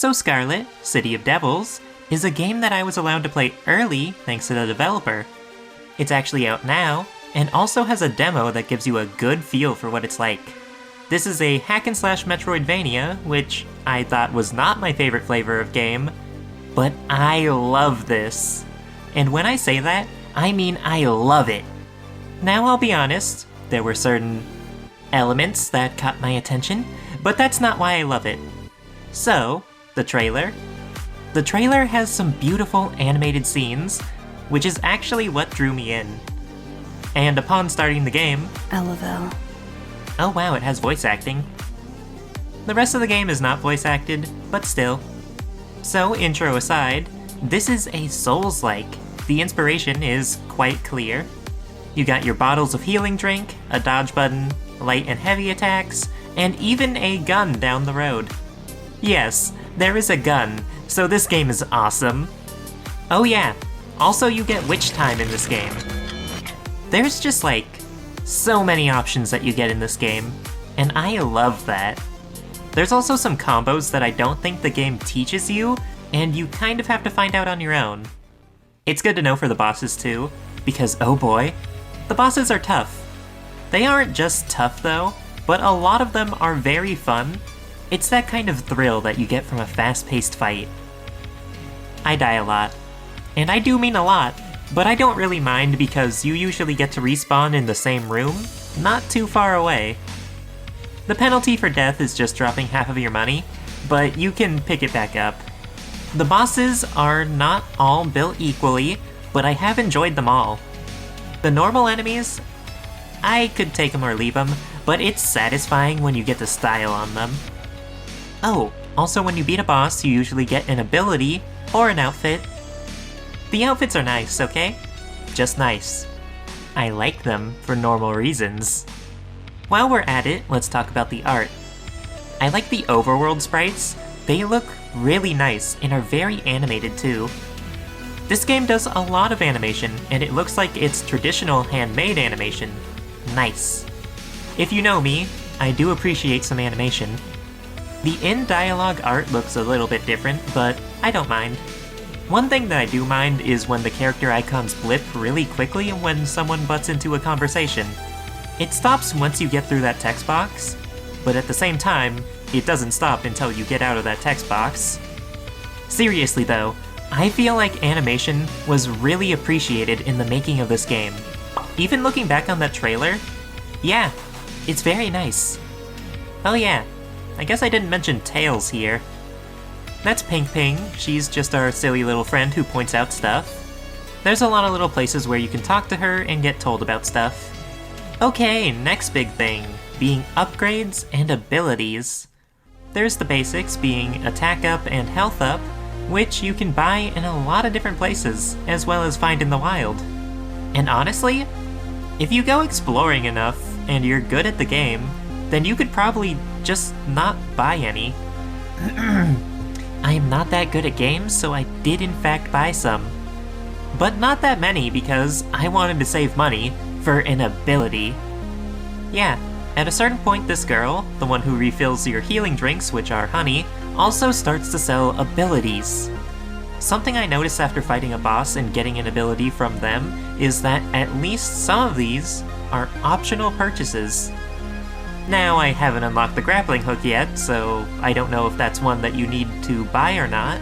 So Scarlet, City of Devils, is a game that I was allowed to play early thanks to the developer. It's actually out now, and also has a demo that gives you a good feel for what it's like. This is a hack-and-slash Metroidvania, which I thought was not my favorite flavor of game, but I love this. And when I say that, I mean I love it. Now I'll be honest, there were certain elements that caught my attention, but that's not why I love it. So, the trailer. The trailer has some beautiful animated scenes, which is actually what drew me in. And upon starting the game... LOL. Oh wow, it has voice acting. The rest of the game is not voice acted, but still. So, intro aside, this is a Souls-like. The inspiration is quite clear. You got your bottles of healing drink, a dodge button, light and heavy attacks, and even a gun down the road. Yes, there is a gun, so this game is awesome. Oh yeah, also you get witch time in this game. There's just like, so many options that you get in this game, and I love that. There's also some combos that I don't think the game teaches you, and you kind of have to find out on your own. It's good to know for the bosses too, because oh boy, the bosses are tough. They aren't just tough though, but a lot of them are very fun. It's that kind of thrill that you get from a fast-paced fight. I die a lot. And I do mean a lot, but I don't really mind because you usually get to respawn in the same room, not too far away. The penalty for death is just dropping half of your money, but you can pick it back up. The bosses are not all built equally, but I have enjoyed them all. The normal enemies, I could take them or leave them, but it's satisfying when you get the style on them. Oh, also when you beat a boss, you usually get an ability or an outfit. The outfits are nice, okay? Just nice. I like them for normal reasons. While we're at it, let's talk about the art. I like the overworld sprites. They look really nice and are very animated too. This game does a lot of animation, and it looks like it's traditional handmade animation. Nice. If you know me, I do appreciate some animation. The in-dialogue art looks a little bit different, but I don't mind. One thing that I do mind is when the character icons blip really quickly when someone butts into a conversation. It stops once you get through that text box, but at the same time, it doesn't stop until you get out of that text box. Seriously though, I feel like animation was really appreciated in the making of this game. Even looking back on that trailer, yeah, it's very nice. Oh yeah, I guess I didn't mention Tails here. That's Pink Ping, she's just our silly little friend who points out stuff. There's a lot of little places where you can talk to her and get told about stuff. Okay, next big thing, being upgrades and abilities. There's the basics, being attack up and health up, which you can buy in a lot of different places, as well as find in the wild. And honestly, if you go exploring enough and you're good at the game, then you could probably just not buy any. I am not that good at games, so I did in fact buy some. But not that many because I wanted to save money for an ability. Yeah, at a certain point this girl, the one who refills your healing drinks, which are honey, also starts to sell abilities. Something I noticed after fighting a boss and getting an ability from them is that at least some of these are optional purchases. Now, I haven't unlocked the grappling hook yet, so I don't know if that's one that you need to buy or not,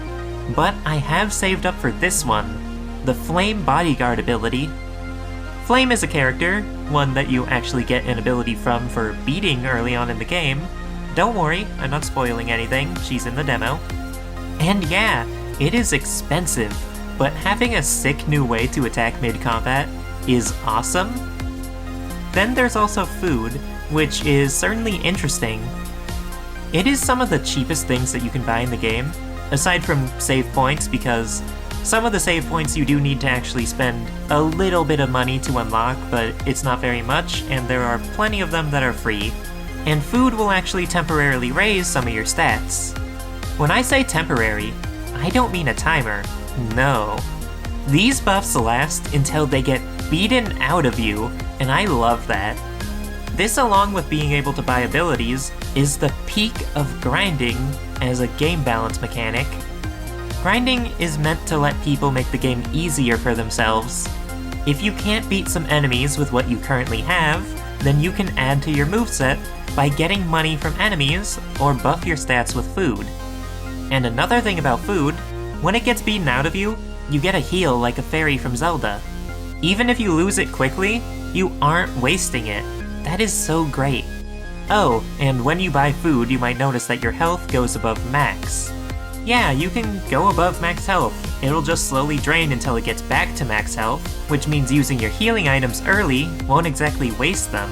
but I have saved up for this one, the Flame Bodyguard ability. Flame is a character, one that you actually get an ability from for beating early on in the game. Don't worry, I'm not spoiling anything, she's in the demo. And yeah, it is expensive, but having a sick new way to attack mid-combat is awesome. Then there's also food, which is certainly interesting. It is some of the cheapest things that you can buy in the game, aside from save points, because some of the save points you do need to actually spend a little bit of money to unlock, but it's not very much, and there are plenty of them that are free. And food will actually temporarily raise some of your stats. When I say temporary, I don't mean a timer, no. These buffs last until they get beaten out of you, and I love that. This, along with being able to buy abilities, is the peak of grinding as a game balance mechanic. Grinding is meant to let people make the game easier for themselves. If you can't beat some enemies with what you currently have, then you can add to your moveset by getting money from enemies or buff your stats with food. And another thing about food, when it gets beaten out of you, you get a heal like a fairy from Zelda. Even if you lose it quickly, you aren't wasting it. That is so great. Oh, and when you buy food, you might notice that your health goes above max. Yeah, you can go above max health. It'll just slowly drain until it gets back to max health, which means using your healing items early won't exactly waste them.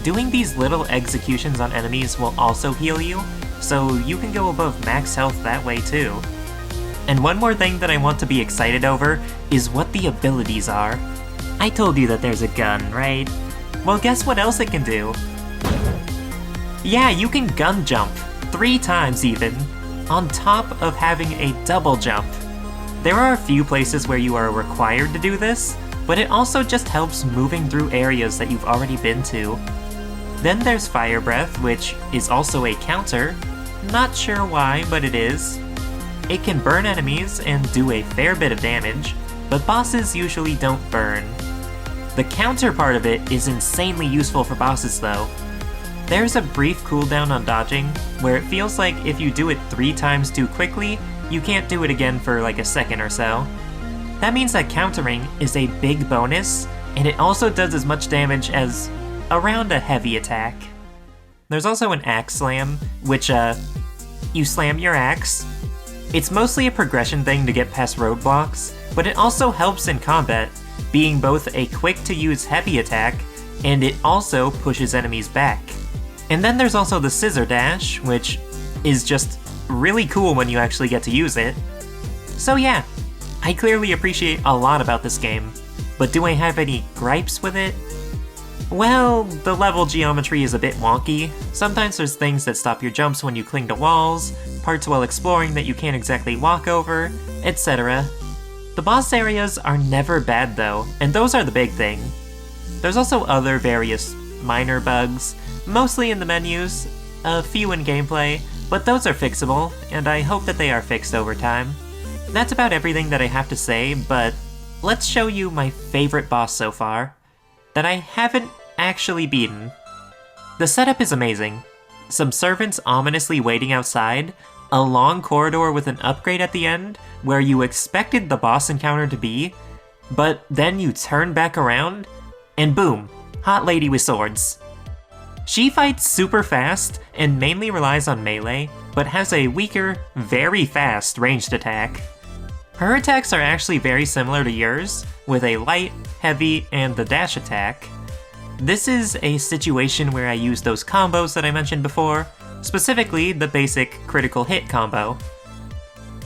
Doing these little executions on enemies will also heal you, so you can go above max health that way too. And one more thing that I want to be excited over is what the abilities are. I told you that there's a gun, right? Well, guess what else it can do? Yeah, you can gun jump, 3 times even, on top of having a double jump. There are a few places where you are required to do this, but it also just helps moving through areas that you've already been to. Then there's Fire Breath, which is also a counter. Not sure why, but it is. It can burn enemies and do a fair bit of damage, but bosses usually don't burn. The counter part of it is insanely useful for bosses though. There's a brief cooldown on dodging, where it feels like if you do it 3 times too quickly, you can't do it again for like a second or so. That means that countering is a big bonus, and it also does as much damage as around a heavy attack. There's also an axe slam, which you slam your axe. It's mostly a progression thing to get past roadblocks, but it also helps in combat, being both a quick to use heavy attack, and it also pushes enemies back. And then there's also the scissor dash, which is just really cool when you actually get to use it. So yeah, I clearly appreciate a lot about this game, but do I have any gripes with it? Well, the level geometry is a bit wonky. Sometimes there's things that stop your jumps when you cling to walls, parts while exploring that you can't exactly walk over, etc. The boss areas are never bad though, and those are the big thing. There's also other various minor bugs, mostly in the menus, a few in gameplay, but those are fixable, and I hope that they are fixed over time. That's about everything that I have to say, but let's show you my favorite boss so far, that I haven't actually beaten. The setup is amazing. Some servants ominously waiting outside, a long corridor with an upgrade at the end, where you expected the boss encounter to be, but then you turn back around, and boom, hot lady with swords. She fights super fast and mainly relies on melee, but has a weaker, very fast ranged attack. Her attacks are actually very similar to yours, with a light, heavy, and the dash attack. This is a situation where I use those combos that I mentioned before, specifically the basic critical hit combo.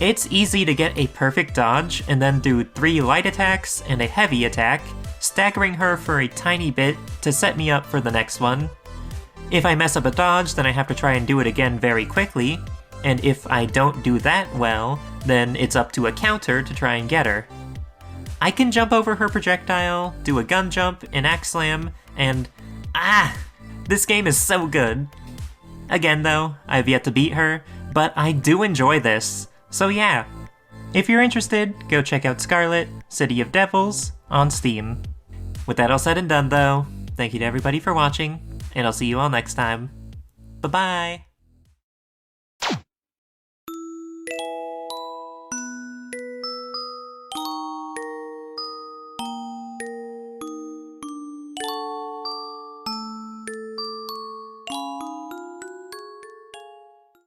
It's easy to get a perfect dodge and then do 3 light attacks and a heavy attack, staggering her for a tiny bit to set me up for the next one. If I mess up a dodge, then I have to try and do it again very quickly, and if I don't do that well, then it's up to a counter to try and get her. I can jump over her projectile, do a gun jump, an axe slam, and this game is so good. Again though, I've yet to beat her, but I do enjoy this, so yeah. If you're interested, go check out Scarlet, City of Devils, on Steam. With that all said and done though, thank you to everybody for watching, and I'll see you all next time. Bye-bye!